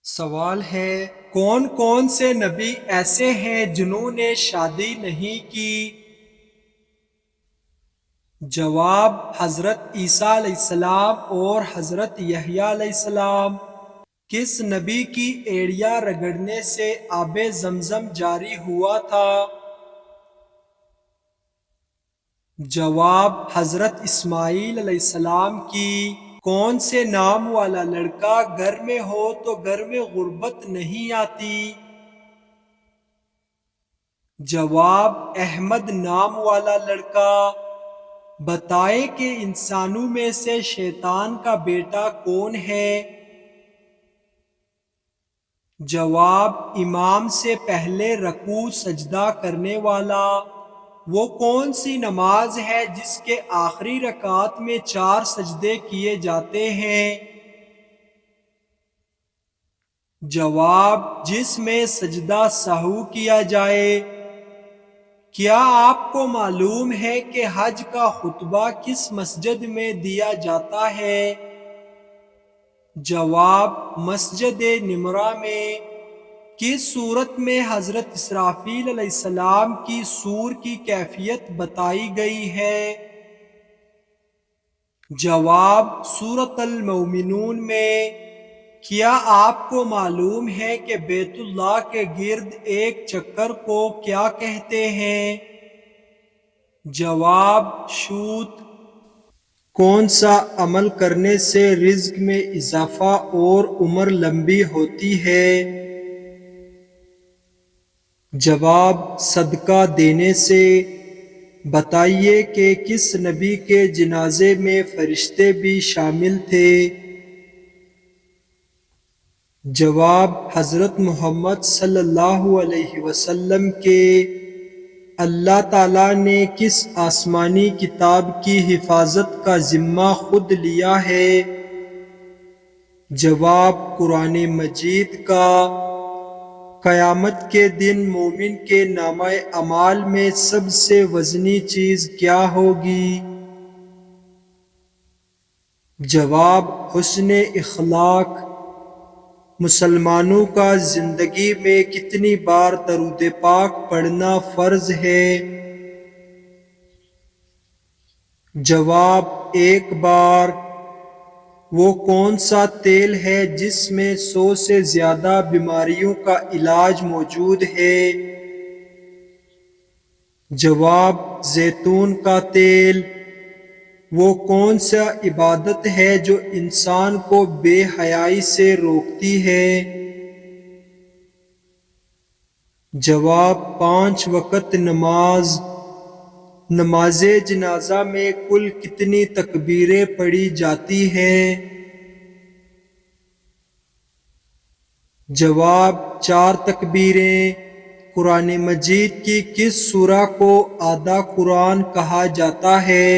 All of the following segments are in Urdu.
سوال ہے، کون کون سے نبی ایسے ہیں جنہوں نے شادی نہیں کی؟ جواب، حضرت عیسیٰ علیہ السلام اور حضرت یحییٰ علیہ السلام۔ کس نبی کی ایڑیاں رگڑنے سے آب زمزم جاری ہوا تھا؟ جواب، حضرت اسماعیل علیہ السلام کی۔ کون سے نام والا لڑکا گھر میں ہو تو گھر میں غربت نہیں آتی؟ جواب، احمد نام والا لڑکا۔ بتائیں کہ انسانوں میں سے شیطان کا بیٹا کون ہے؟ جواب، امام سے پہلے رکوع سجدہ کرنے والا۔ وہ کون سی نماز ہے جس کے آخری رکعت میں 4 سجدے کیے جاتے ہیں؟ جواب، جس میں سجدہ سہو کیا جائے۔ کیا آپ کو معلوم ہے کہ حج کا خطبہ کس مسجد میں دیا جاتا ہے؟ جواب، مسجد نمرہ میں۔ کس صورت میں حضرت اسرافیل علیہ السلام کی صور کی کیفیت بتائی گئی ہے؟ جواب، سورۃ المومنون میں۔ کیا آپ کو معلوم ہے کہ بیت اللہ کے گرد ایک چکر کو کیا کہتے ہیں؟ جواب، شوط۔ کون سا عمل کرنے سے رزق میں اضافہ اور عمر لمبی ہوتی ہے؟ جواب، صدقہ دینے سے۔ بتائیے کہ کس نبی کے جنازے میں فرشتے بھی شامل تھے؟ جواب، حضرت محمد صلی اللہ علیہ وسلم کے۔ اللہ تعالیٰ نے کس آسمانی کتاب کی حفاظت کا ذمہ خود لیا ہے؟ جواب، قرآن مجید کا۔ قیامت کے دن مومن کے نامہ اعمال میں سب سے وزنی چیز کیا ہوگی؟ جواب، حسن اخلاق۔ مسلمانوں کا زندگی میں کتنی بار درود پاک پڑھنا فرض ہے؟ جواب، 1 بار۔ وہ کون سا تیل ہے جس میں 100 سے زیادہ بیماریوں کا علاج موجود ہے؟ جواب، زیتون کا تیل۔ وہ کون سا عبادت ہے جو انسان کو بے حیائی سے روکتی ہے؟ جواب، 5 وقت نماز۔ نماز جنازہ میں کل کتنی تکبیریں پڑھی جاتی ہیں؟ جواب، 4 تکبیریں۔ قرآن مجید کی کس سورہ کو آدھا قرآن کہا جاتا ہے؟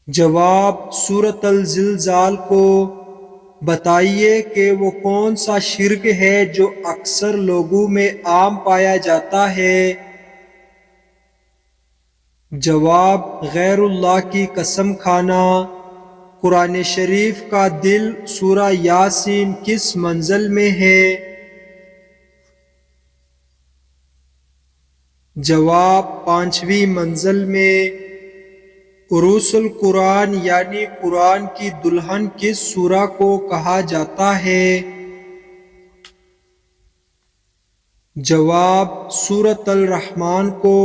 جواب، سورۃ الزلزال کو۔ بتائیے کہ وہ کون سا شرک ہے جو اکثر لوگوں میں عام پایا جاتا ہے؟ جواب، غیر اللہ کی قسم کھانا۔ قرآن شریف کا دل سورہ یاسین کس منزل میں ہے؟ جواب، 5ویں منزل میں۔ عروس القرآن یعنی قرآن کی دلہن کس سورہ کو کہا جاتا ہے؟ جواب، سورۃ الرحمن کو۔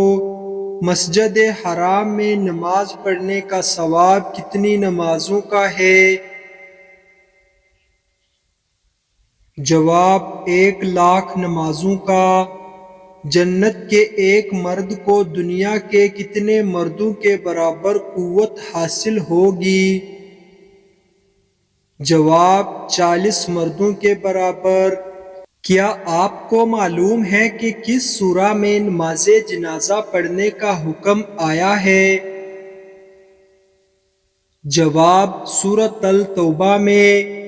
مسجد حرام میں نماز پڑھنے کا ثواب کتنی نمازوں کا ہے؟ جواب، 1,00,000 نمازوں کا۔ جنت کے ایک مرد کو دنیا کے کتنے مردوں کے برابر قوت حاصل ہوگی؟ جواب، 40 مردوں کے برابر۔ کیا آپ کو معلوم ہے کہ کس سورہ میں نماز جنازہ پڑھنے کا حکم آیا ہے؟ جواب، سورۃ التوبہ میں۔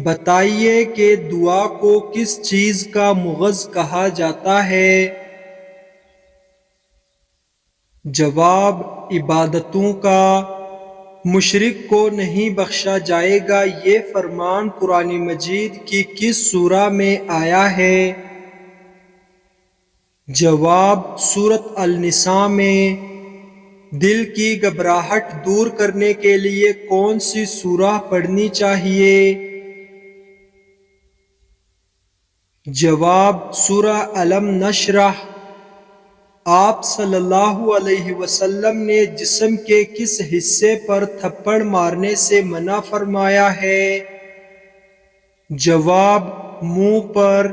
بتائیے کہ دعا کو کس چیز کا مغز کہا جاتا ہے؟ جواب، عبادتوں کا۔ مشرک کو نہیں بخشا جائے گا، یہ فرمان قرآن مجید کی کس سورہ میں آیا ہے؟ جواب سورۃ النساء میں۔ دل کی گھبراہٹ دور کرنے کے لیے کون سی سورہ پڑھنی چاہیے؟ جواب سورہ الم نشرح۔ آپ صلی اللہ علیہ وسلم نے جسم کے کس حصے پر تھپڑ مارنے سے منع فرمایا ہے؟ جواب منہ پر۔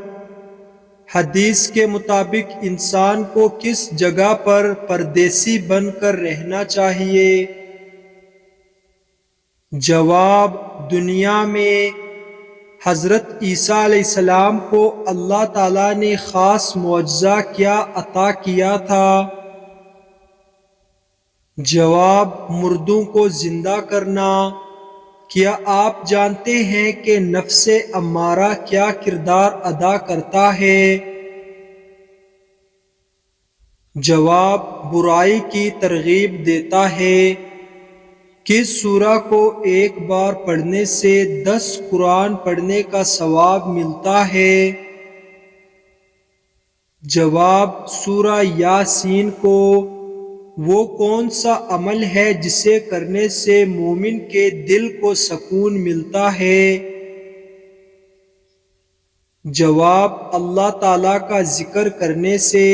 حدیث کے مطابق انسان کو کس جگہ پر پردیسی بن کر رہنا چاہیے؟ جواب دنیا میں۔ حضرت عیسیٰ علیہ السلام کو اللہ تعالیٰ نے خاص معجزہ کیا عطا کیا تھا؟ جواب مردوں کو زندہ کرنا۔ کیا آپ جانتے ہیں کہ نفس امارہ کیا کردار ادا کرتا ہے؟ جواب برائی کی ترغیب دیتا ہے۔ کس سورہ کو ایک بار پڑھنے سے 10 قرآن پڑھنے کا ثواب ملتا ہے؟ جواب سورہ یاسین کو۔ وہ کون سا عمل ہے جسے کرنے سے مومن کے دل کو سکون ملتا ہے؟ جواب اللہ تعالیٰ کا ذکر کرنے سے۔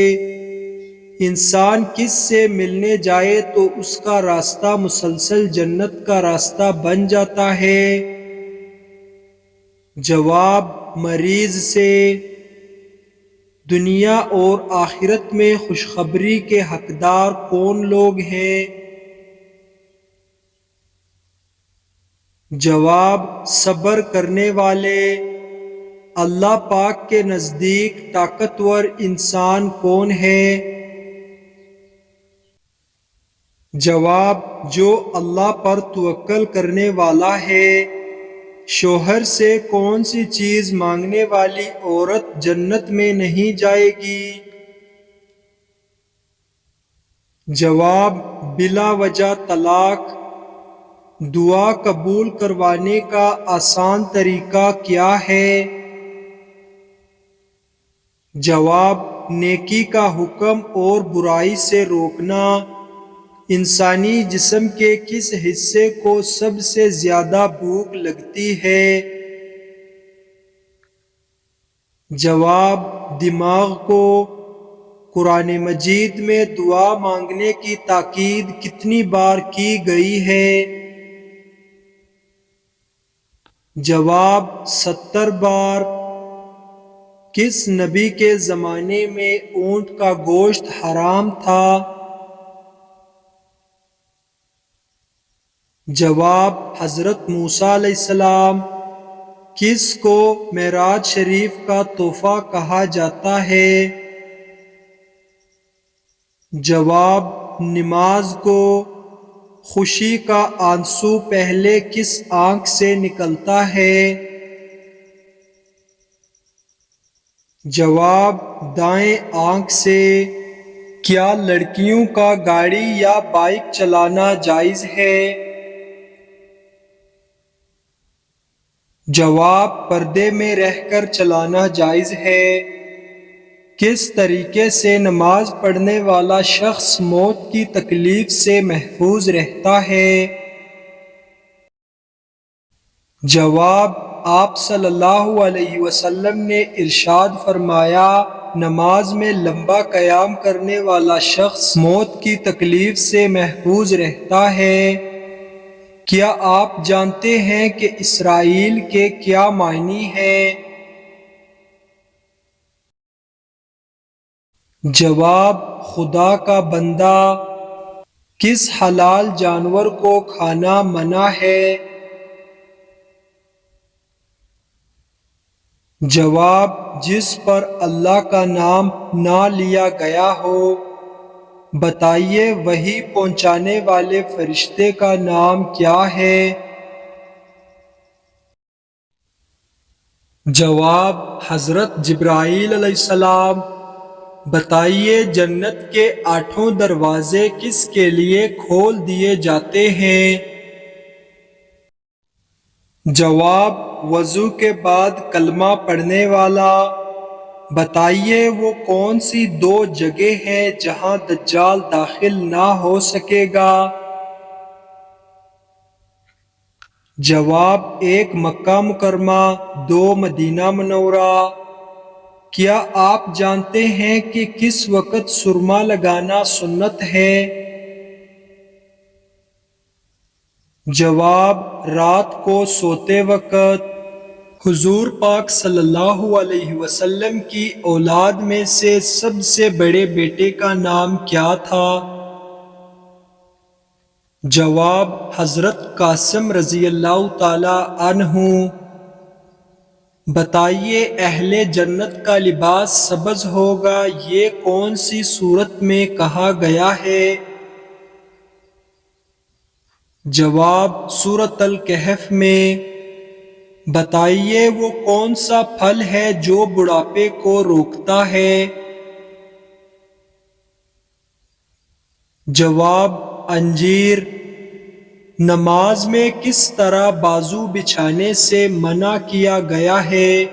انسان کس سے ملنے جائے تو اس کا راستہ مسلسل جنت کا راستہ بن جاتا ہے؟ جواب مریض سے۔ دنیا اور آخرت میں خوشخبری کے حقدار کون لوگ ہیں؟ جواب صبر کرنے والے۔ اللہ پاک کے نزدیک طاقتور انسان کون ہے؟ جواب جو اللہ پر توکل کرنے والا ہے۔ شوہر سے کون سی چیز مانگنے والی عورت جنت میں نہیں جائے گی؟ جواب بلا وجہ طلاق۔ دعا قبول کروانے کا آسان طریقہ کیا ہے؟ جواب نیکی کا حکم اور برائی سے روکنا۔ انسانی جسم کے کس حصے کو سب سے زیادہ بھوک لگتی ہے؟ جواب دماغ کو۔ قرآن مجید میں دعا مانگنے کی تاکید کتنی بار کی گئی ہے؟ جواب 70 بار۔ کس نبی کے زمانے میں اونٹ کا گوشت حرام تھا؟ جواب حضرت موسیٰ علیہ السلام۔ کس کو معراج شریف کا تحفہ کہا جاتا ہے؟ جواب نماز کو۔ خوشی کا آنسو پہلے کس آنکھ سے نکلتا ہے؟ جواب دائیں آنکھ سے۔ کیا لڑکیوں کا گاڑی یا بائک چلانا جائز ہے؟ جواب پردے میں رہ کر چلانا جائز ہے۔ کس طریقے سے نماز پڑھنے والا شخص موت کی تکلیف سے محفوظ رہتا ہے؟ جواب آپ صلی اللہ علیہ وسلم نے ارشاد فرمایا، نماز میں لمبا قیام کرنے والا شخص موت کی تکلیف سے محفوظ رہتا ہے۔ کیا آپ جانتے ہیں کہ اسرائیل کے کیا معنی ہیں؟ جواب خدا کا بندہ۔ کس حلال جانور کو کھانا منع ہے؟ جواب جس پر اللہ کا نام نہ لیا گیا ہو۔ بتائیے وحی پہنچانے والے فرشتے کا نام کیا ہے؟ جواب حضرت جبرائیل علیہ السلام۔ بتائیے جنت کے 8 دروازے کس کے لیے کھول دیے جاتے ہیں؟ جواب: وضو کے بعد کلمہ پڑھنے والا۔ بتائیے وہ کون سی دو جگہ ہیں جہاں دجال داخل نہ ہو سکے گا؟ جواب: ایک مکہ مکرمہ، دو مدینہ منورہ۔ کیا آپ جانتے ہیں کہ کس وقت سرما لگانا سنت ہے؟ جواب: رات کو سوتے وقت۔ حضور پاک صلی اللہ علیہ وسلم کی اولاد میں سے سب سے بڑے بیٹے کا نام کیا تھا؟ جواب: حضرت قاسم رضی اللہ تعالی عنہ۔ بتائیے اہل جنت کا لباس سبز ہوگا، یہ کون سی سورت میں کہا گیا ہے؟ جواب: سورۃ الکہف میں۔ بتائیے وہ کون سا پھل ہے جو بڑھاپے کو روکتا ہے؟ جواب: انجیر۔ نماز میں کس طرح بازو بچھانے سے منع کیا گیا ہے؟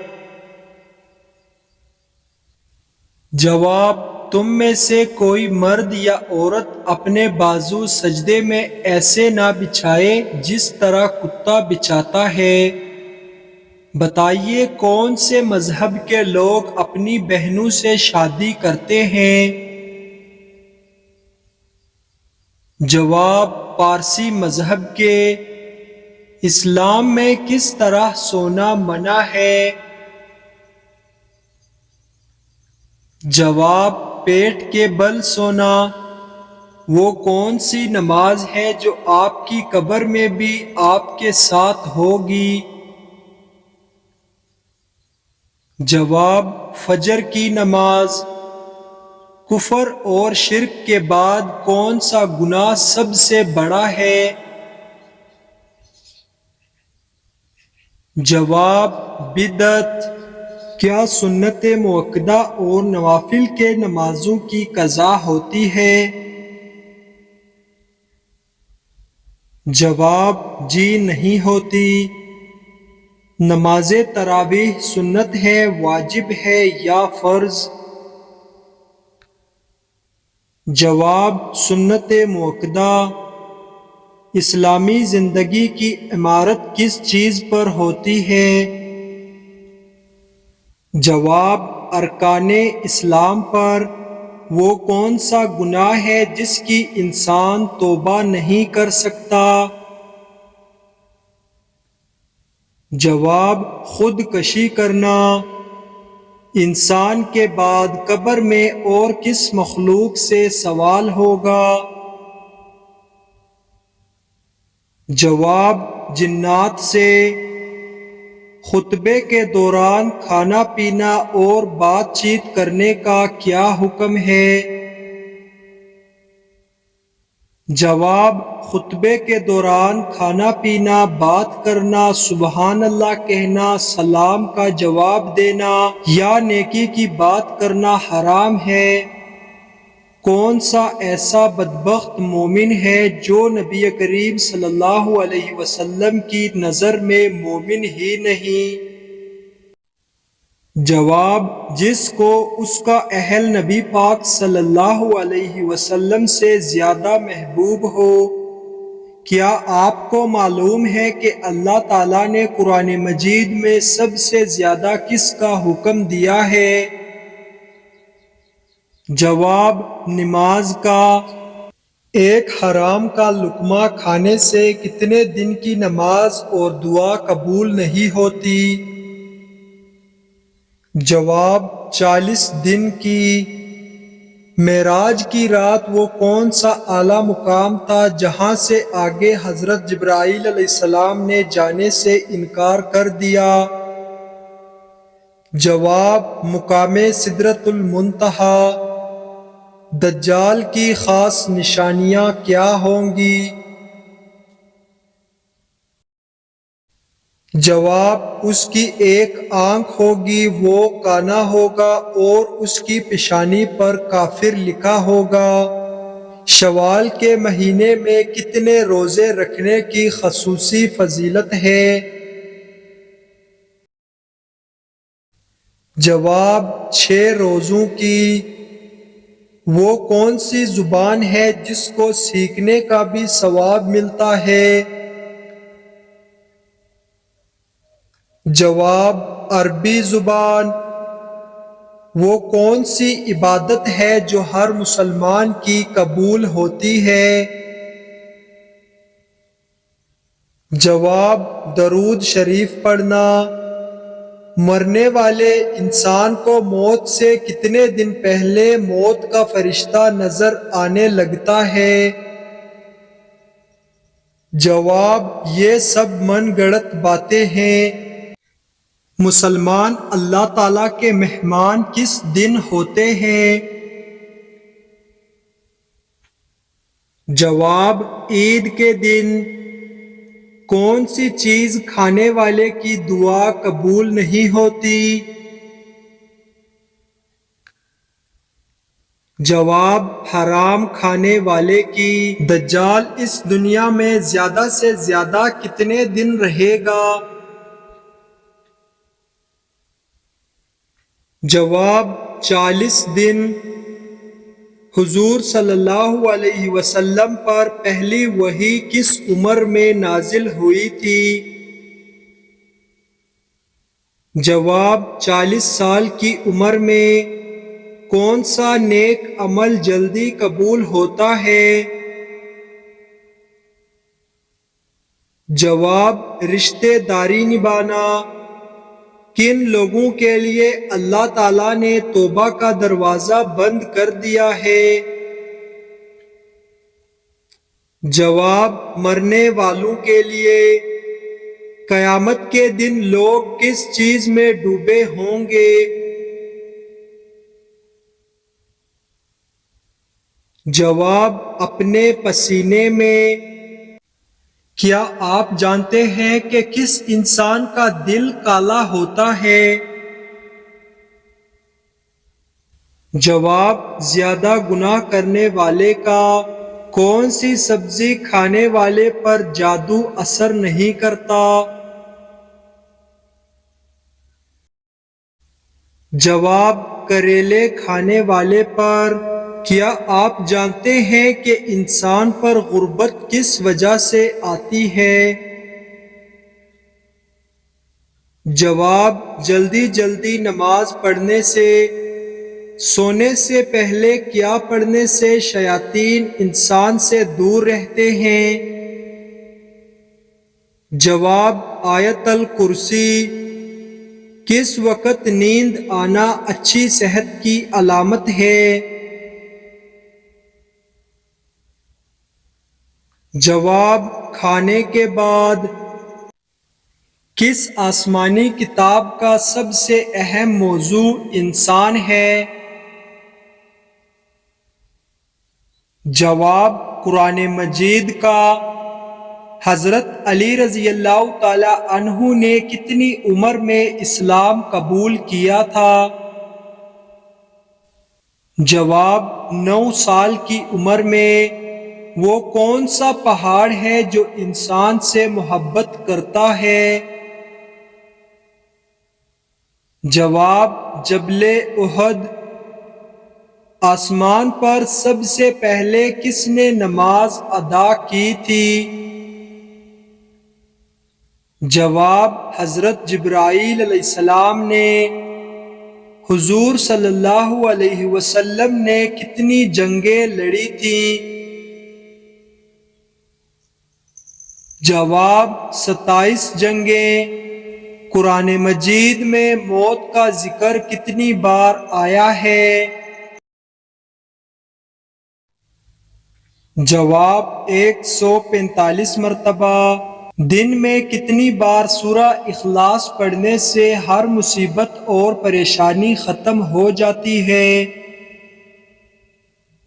جواب: تم میں سے کوئی مرد یا عورت اپنے بازو سجدے میں ایسے نہ بچھائے جس طرح کتا بچھاتا ہے۔ بتائیے کون سے مذہب کے لوگ اپنی بہنوں سے شادی کرتے ہیں؟ جواب: پارسی مذہب کے۔ اسلام میں کس طرح سونا منع ہے؟ جواب: پیٹ کے بل سونا۔ وہ کون سی نماز ہے جو آپ کی قبر میں بھی آپ کے ساتھ ہوگی؟ جواب: فجر کی نماز۔ کفر اور شرک کے بعد کون سا گناہ سب سے بڑا ہے؟ جواب: بدعت۔ کیا سنت موقدہ اور نوافل کے نمازوں کی قضا ہوتی ہے؟ جواب: جی نہیں ہوتی۔ نماز تراویح سنت ہے، واجب ہے یا فرض؟ جواب: سنت موقدہ۔ اسلامی زندگی کی عمارت کس چیز پر ہوتی ہے؟ جواب: ارکان اسلام پر۔ وہ کون سا گناہ ہے جس کی انسان توبہ نہیں کر سکتا؟ جواب: خودکشی کرنا۔ انسان کے بعد قبر میں اور کس مخلوق سے سوال ہوگا؟ جواب: جنات سے۔ خطبے کے دوران کھانا پینا اور بات چیت کرنے کا کیا حکم ہے؟ جواب: خطبے کے دوران کھانا پینا، بات کرنا، سبحان اللہ کہنا، سلام کا جواب دینا یا نیکی کی بات کرنا حرام ہے۔ کون سا ایسا بدبخت مومن ہے جو نبی کریم صلی اللہ علیہ وسلم کی نظر میں مومن ہی نہیں؟ جواب: جس کو اس کا اہل نبی پاک صلی اللہ علیہ وسلم سے زیادہ محبوب ہو۔ کیا آپ کو معلوم ہے کہ اللہ تعالیٰ نے قرآن مجید میں سب سے زیادہ کس کا حکم دیا ہے؟ جواب: نماز کا۔ ایک حرام کا لقمہ کھانے سے کتنے دن کی نماز اور دعا قبول نہیں ہوتی؟ جواب: 40 دن کی۔ معراج کی رات وہ کون سا اعلیٰ مقام تھا جہاں سے آگے حضرت جبرائیل علیہ السلام نے جانے سے انکار کر دیا؟ جواب: مقام سدرۃ المنتہی۔ دجال کی خاص نشانیاں کیا ہوں گی؟ جواب: اس کی ایک آنکھ ہوگی، وہ کانا ہوگا اور اس کی پیشانی پر کافر لکھا ہوگا۔ شوال کے مہینے میں کتنے روزے رکھنے کی خصوصی فضیلت ہے؟ جواب 6 روزوں کی۔ وہ کون سی زبان ہے جس کو سیکھنے کا بھی ثواب ملتا ہے؟ جواب عربی زبان۔ وہ کون سی عبادت ہے جو ہر مسلمان کی قبول ہوتی ہے؟ جواب درود شریف پڑھنا۔ مرنے والے انسان کو موت سے کتنے دن پہلے موت کا فرشتہ نظر آنے لگتا ہے؟ جواب یہ سب من گڑت باتیں ہیں۔ مسلمان اللہ تعالیٰ کے مہمان کس دن ہوتے ہیں؟ جواب عید کے دن۔ کون سی چیز کھانے والے کی دعا قبول نہیں ہوتی؟ جواب حرام کھانے والے کی۔ دجال اس دنیا میں زیادہ سے زیادہ کتنے دن رہے گا؟ جواب 40 دن۔ حضور صلی اللہ علیہ وسلم پر پہلی وحی کس عمر میں نازل ہوئی تھی؟ جواب 40 سال کی عمر میں۔ کون سا نیک عمل جلدی قبول ہوتا ہے؟ جواب رشتہ داری نبھانا۔ کن لوگوں کے لیے اللہ تعالیٰ نے توبہ کا دروازہ بند کر دیا ہے؟ جواب مرنے والوں کے لیے۔ قیامت کے دن لوگ کس چیز میں ڈوبے ہوں گے؟ جواب اپنے پسینے میں۔ کیا آپ جانتے ہیں کہ کس انسان کا دل کالا ہوتا ہے؟ جواب زیادہ گناہ کرنے والے کا۔ کون سی سبزی کھانے والے پر جادو اثر نہیں کرتا؟ جواب کریلے کھانے والے پر۔ کیا آپ جانتے ہیں کہ انسان پر غربت کس وجہ سے آتی ہے؟ جواب جلدی جلدی نماز پڑھنے سے۔ سونے سے پہلے کیا پڑھنے سے شیاطین انسان سے دور رہتے ہیں؟ جواب آیت الکرسی۔ کس وقت نیند آنا اچھی صحت کی علامت ہے؟ جواب کھانے کے بعد۔ کس آسمانی کتاب کا سب سے اہم موضوع انسان ہے؟ جواب قرآن مجید کا۔ حضرت علی رضی اللہ تعالی عنہ نے کتنی عمر میں اسلام قبول کیا تھا؟ جواب 9 سال کی عمر میں۔ وہ کون سا پہاڑ ہے جو انسان سے محبت کرتا ہے؟ جواب جبل احد۔ آسمان پر سب سے پہلے کس نے نماز ادا کی تھی؟ جواب حضرت جبرائیل علیہ السلام نے۔ حضور صلی اللہ علیہ وسلم نے کتنی جنگیں لڑی تھیں؟ جواب 27 جنگیں۔ قرآن مجید میں موت کا ذکر کتنی بار آیا ہے؟ جواب 145 مرتبہ۔ دن میں کتنی بار سورہ اخلاص پڑھنے سے ہر مصیبت اور پریشانی ختم ہو جاتی ہے؟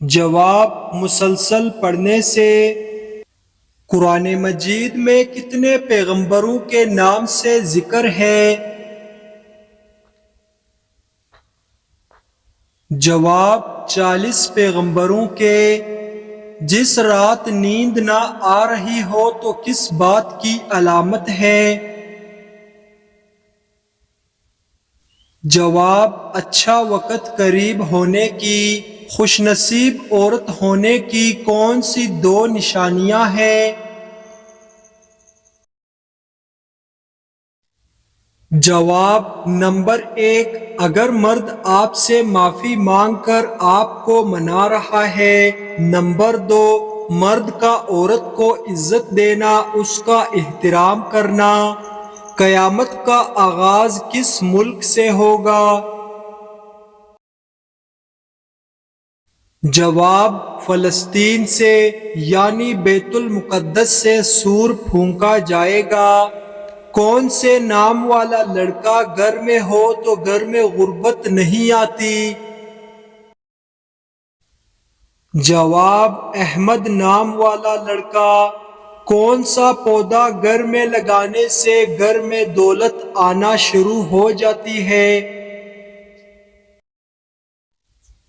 جواب مسلسل پڑھنے سے۔ قرآن مجید میں کتنے پیغمبروں کے نام سے ذکر ہے؟ جواب 40 پیغمبروں کے۔ جس رات نیند نہ آ رہی ہو تو کس بات کی علامت ہے؟ جواب: اچھا وقت قریب ہونے کی خوش نصیب عورت ہونے کی کون سی دو نشانیاں ہیں؟ جواب: نمبر 1، اگر مرد آپ سے معافی مانگ کر آپ کو منا رہا ہے۔ نمبر 2، مرد کا عورت کو عزت دینا، اس کا احترام کرنا۔ قیامت کا آغاز کس ملک سے ہوگا؟ جواب: فلسطین سے، یعنی بیت المقدس سے سور پھونکا جائے گا۔ کون سے نام والا لڑکا گھر میں ہو تو گھر میں غربت نہیں آتی؟ جواب: احمد نام والا لڑکا۔ کون سا پودا گھر میں لگانے سے گھر میں دولت آنا شروع ہو جاتی ہے؟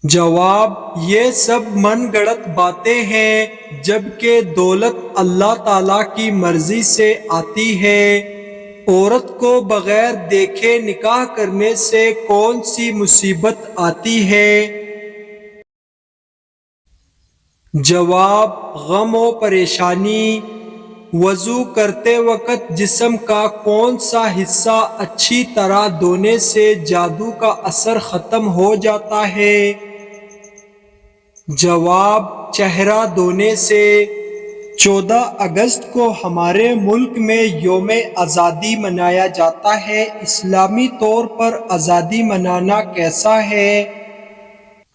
جواب: یہ سب من گڑت باتیں ہیں، جبکہ دولت اللہ تعالیٰ کی مرضی سے آتی ہے۔ عورت کو بغیر دیکھے نکاح کرنے سے کون سی مصیبت آتی ہے؟ جواب: غم و پریشانی۔ وضو کرتے وقت جسم کا کون سا حصہ اچھی طرح دھونے سے جادو کا اثر ختم ہو جاتا ہے؟ جواب: چہرہ دھونے سے۔ 14 اگست کو ہمارے ملک میں یوم آزادی منایا جاتا ہے۔ اسلامی طور پر آزادی منانا کیسا ہے؟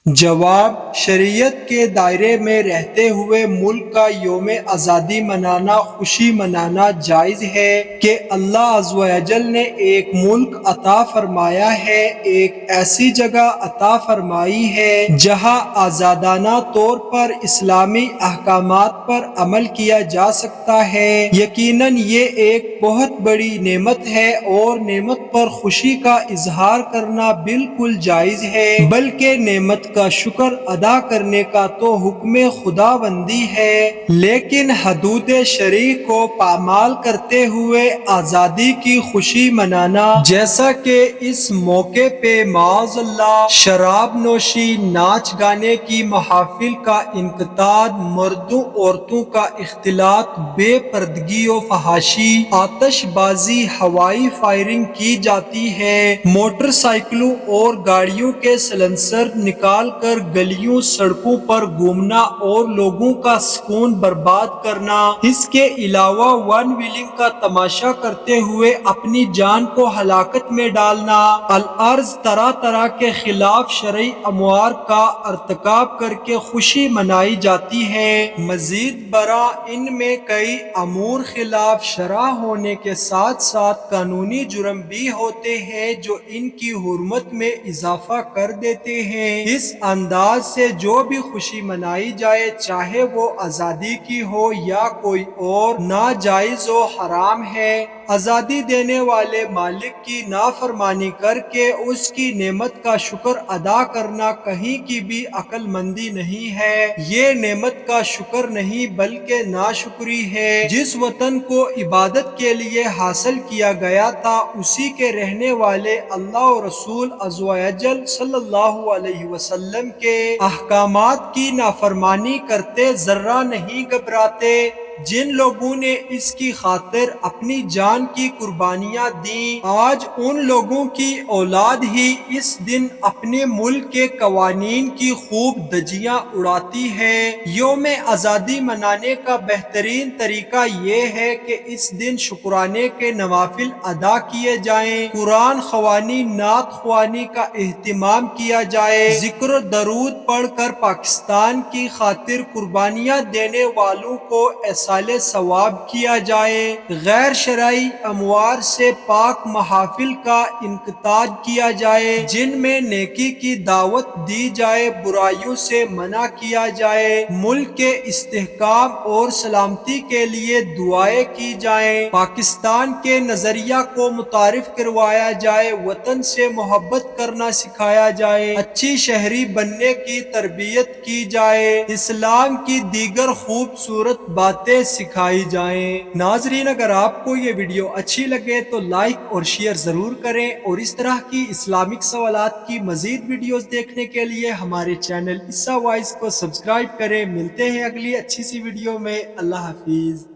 جواب: شریعت کے دائرے میں رہتے ہوئے ملک کا یوم آزادی منانا، خوشی منانا جائز ہے کہ اللہ عز و جل نے ایک ملک عطا فرمایا ہے، ایک ایسی جگہ عطا فرمائی ہے جہاں آزادانہ طور پر اسلامی احکامات پر عمل کیا جا سکتا ہے۔ یقیناً یہ ایک بہت بڑی نعمت ہے اور نعمت پر خوشی کا اظہار کرنا بالکل جائز ہے، بلکہ نعمت کا شکر ادا کرنے کا تو حکم خدا بندی ہے، لیکن حدود شرعی کو پامال کرتے ہوئے آزادی کی خوشی منانا، جیسا کہ اس موقع پہ معاذ اللہ شراب نوشی، ناچ گانے کی محافل کا انعقاد، مردوں عورتوں کا اختلاط، بے پردگی و فحاشی، آتش بازی، ہوائی فائرنگ کی جاتی ہے، موٹر سائیکلوں اور گاڑیوں کے سلنسر نکال کر گلیوں سڑکوں پر گھومنا اور لوگوں کا سکون برباد کرنا، اس کے علاوہ ون ویلنگ کا تماشا کرتے ہوئے اپنی جان کو ہلاکت میں ڈالنا، الارض طرح طرح کے خلاف شرعی امور کا ارتکاب کر کے خوشی منائی جاتی ہے۔ مزید برآں ان میں کئی امور خلاف شرع ہونے کے ساتھ ساتھ قانونی جرم بھی ہوتے ہیں جو ان کی حرمت میں اضافہ کر دیتے ہیں۔ اس انداز سے جو بھی خوشی منائی جائے، چاہے وہ آزادی کی ہو یا کوئی اور، ناجائز و حرام ہے۔ آزادی دینے والے مالک کی نافرمانی کر کے اس کی نعمت کا شکر ادا کرنا کہیں کی بھی عقل مندی نہیں ہے، یہ نعمت کا شکر نہیں بلکہ ناشکری ہے۔ جس وطن کو عبادت کے لیے حاصل کیا گیا تھا، اسی کے رہنے والے اللہ و رسول عز و جل صلی اللہ علیہ وسلم کے احکامات کی نافرمانی کرتے ذرہ نہیں گھبراتے۔ جن لوگوں نے اس کی خاطر اپنی جان کی قربانیاں دیں، آج ان لوگوں کی اولاد ہی اس دن اپنے ملک کے قوانین کی خوب دھجیاں اڑاتی ہے۔ یوم آزادی منانے کا بہترین طریقہ یہ ہے کہ اس دن شکرانے کے نوافل ادا کیے جائیں، قرآن خوانی، نعت خوانی کا اہتمام کیا جائے، ذکر و درود پڑھ کر پاکستان کی خاطر قربانیاں دینے والوں کو ایصال ثواب کیا جائے، غیر شرعی امور سے پاک محافل کا انعقاد کیا جائے جن میں نیکی کی دعوت دی جائے، برائیوں سے منع کیا جائے، ملک کے استحکام اور سلامتی کے لیے دعائیں کی جائیں، پاکستان کے نظریہ کو متعارف کروایا جائے، وطن سے محبت کرنا سکھایا جائے، اچھی شہری بننے کی تربیت کی جائے، اسلام کی دیگر خوبصورت باتیں باتیں سکھائی جائیں۔ ناظرین، اگر آپ کو یہ ویڈیو اچھی لگے تو لائک اور شیئر ضرور کریں، اور اس طرح کی اسلامک سوالات کی مزید ویڈیوز دیکھنے کے لیے ہمارے چینل قصہ وائس کو سبسکرائب کریں۔ ملتے ہیں اگلی اچھی سی ویڈیو میں۔ اللہ حافظ۔